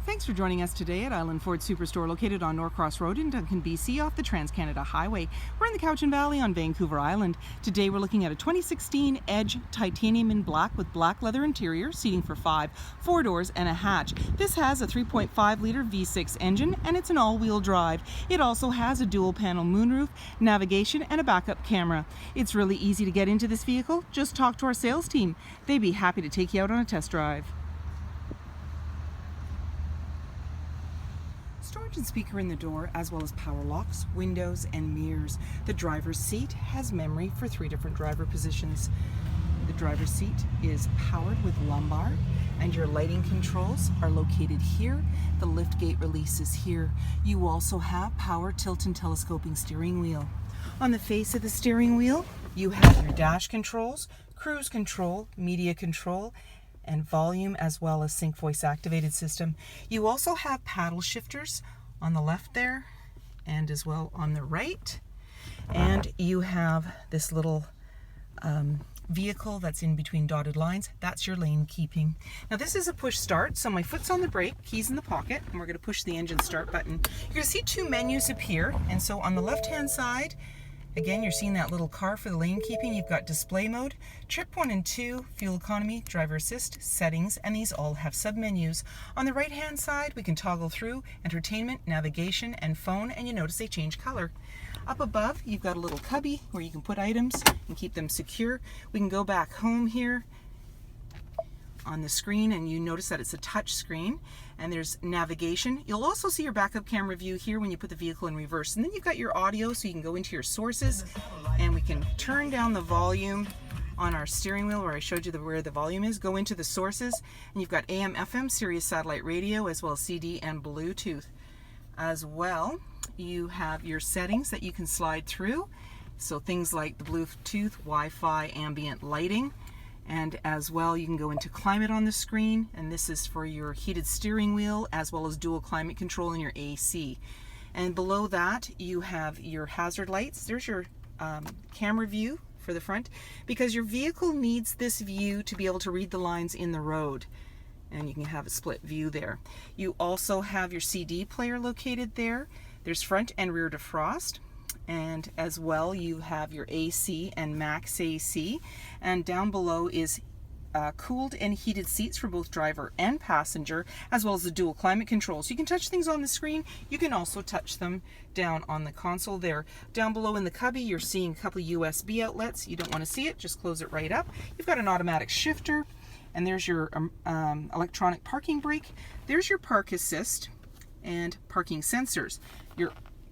Thanks for joining us today at Island Ford Superstore, located on Norcross Road in Duncan, BC, off the Trans-Canada Highway. We're in the Cowichan Valley on Vancouver Island. Today we're looking at a 2016 Edge Titanium in black with black leather interior, seating for 5, 4 doors and a hatch. This has a 3.5-liter V6 engine and it's an all-wheel drive. It also has a dual-panel moonroof, navigation and a backup camera. It's really easy to get into this vehicle. Just talk to our sales team. They'd be happy to take you out on a test drive. Storage and speaker in the door, as well as power locks, windows, and mirrors. The driver's seat has memory for 3 different driver positions. The driver's seat is powered with lumbar, and your lighting controls are located here. The lift gate release is here. You also have power tilt and telescoping steering wheel. On the face of the steering wheel, you have your dash controls, cruise control, media control, and volume, as well as sync voice activated system. You also have paddle shifters on the left there and as well on the right. And you have this little vehicle that's in between dotted lines. That's your lane keeping. Now this is a push start, so my foot's on the brake, keys in the pocket, and we're going to push the engine start button. You're going to see 2 menus appear, and so on the left hand side, again, you're seeing that little car for the lane keeping. You've got display mode, trip 1 and 2, fuel economy, driver assist, settings, and these all have sub-menus. On the right hand side, we can toggle through entertainment, navigation, and phone, and you notice they change color. Up above, you've got a little cubby where you can put items and keep them secure. We can go back home here on the screen, and you notice that it's a touch screen, and there's navigation. You'll also see your backup camera view here when you put the vehicle in reverse, and then you've got your audio, so you can go into your sources, and we can turn down the volume on our steering wheel where I showed you where the volume is. Go into the sources, and you've got AM, FM, Sirius satellite radio, as well as CD and Bluetooth. As well, you have your settings that you can slide through, so things like the Bluetooth, Wi-Fi, ambient lighting. And as well, you can go into climate on the screen, and this is for your heated steering wheel, as well as dual climate control and your AC. And below that, you have your hazard lights. There's your camera view for the front, because your vehicle needs this view to be able to read the lines in the road. And you can have a split view there. You also have your CD player located there. There's front and rear defrost. And as well, you have your AC and max AC, and down below is cooled and heated seats for both driver and passenger, as well as the dual climate control. So you can touch things on the screen. You can also touch them down on the console there. Down below in the cubby, you're seeing a couple of USB outlets. You don't want to see it, just close it right up. You've got an automatic shifter, and there's your electronic parking brake. There's your park assist and parking sensors. Your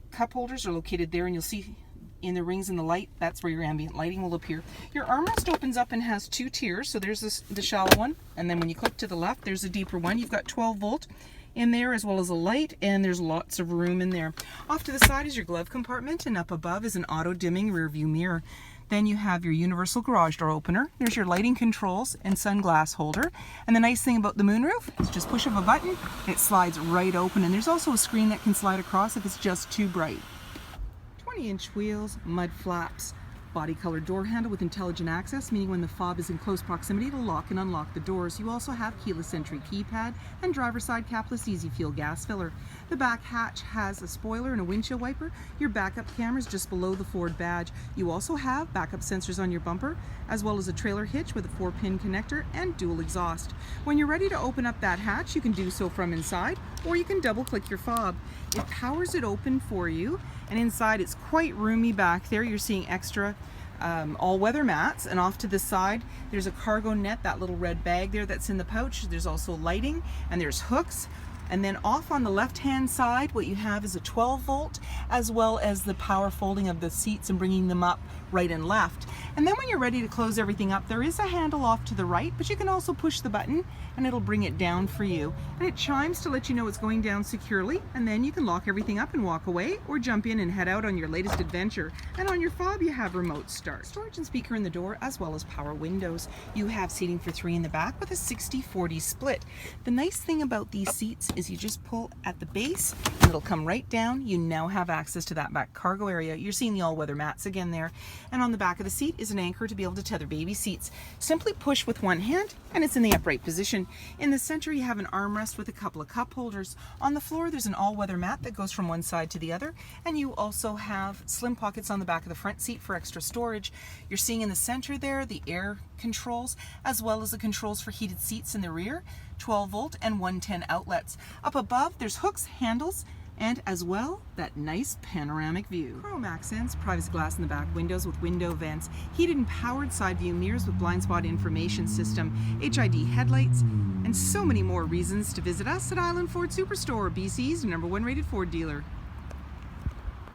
cup holders are located there, and you'll see in the rings in the light, that's where your ambient lighting will appear. Your armrest opens up and has 2 tiers, so there's the shallow one, and then when you click to the left, there's a deeper one. You've got 12 volt in there, as well as a light, and there's lots of room in there. Off to the side is your glove compartment, and up above is an auto dimming rear view mirror. Then you have your universal garage door opener. There's your lighting controls and sunglass holder. And the nice thing about the moonroof is just push of a button, it slides right open. And there's also a screen that can slide across if it's just too bright. 20-inch wheels, mud flaps, body color door handle with intelligent access, meaning when the fob is in close proximity to lock and unlock the doors. You also have keyless entry keypad and driver side capless easy fuel gas filler. The back hatch has a spoiler and a windshield wiper. Your backup camera is just below the Ford badge. You also have backup sensors on your bumper, as well as a trailer hitch with a 4-pin connector and dual exhaust. When you're ready to open up that hatch, you can do so from inside, or you can double click your fob. It powers it open for you, and inside it's quite roomy back there. You're seeing extra all-weather mats, and off to the side there's a cargo net, that little red bag there that's in the pouch. There's also lighting, and there's hooks. And then off on the left-hand side, what you have is a 12 volt, as well as the power folding of the seats and bringing them up right and left. And then when you're ready to close everything up, there is a handle off to the right, but you can also push the button and it'll bring it down for you. And it chimes to let you know it's going down securely, and then you can lock everything up and walk away, or jump in and head out on your latest adventure. And on your fob, you have remote start. Storage and speaker in the door, as well as power windows. You have seating for 3 in the back with a 60-40 split. The nice thing about these seats is you just pull at the base and it'll come right down. You now have access to that back cargo area. You're seeing the all-weather mats again there. And on the back of the seat is an anchor to be able to tether baby seats. Simply push with one hand and it's in the upright position. In the center you have an armrest with a couple of cup holders. On the floor there's an all-weather mat that goes from one side to the other, and you also have slim pockets on the back of the front seat for extra storage. You're seeing in the center there the air controls as well as the controls for heated seats in the rear, 12 volt and 110 outlets. Up above there's hooks, handles, and as well that nice panoramic view. Chrome accents, privacy glass in the back windows with window vents, heated and powered side view mirrors with blind spot information system, HID headlights, and so many more reasons to visit us at Island Ford Superstore, BC's #1 rated Ford dealer.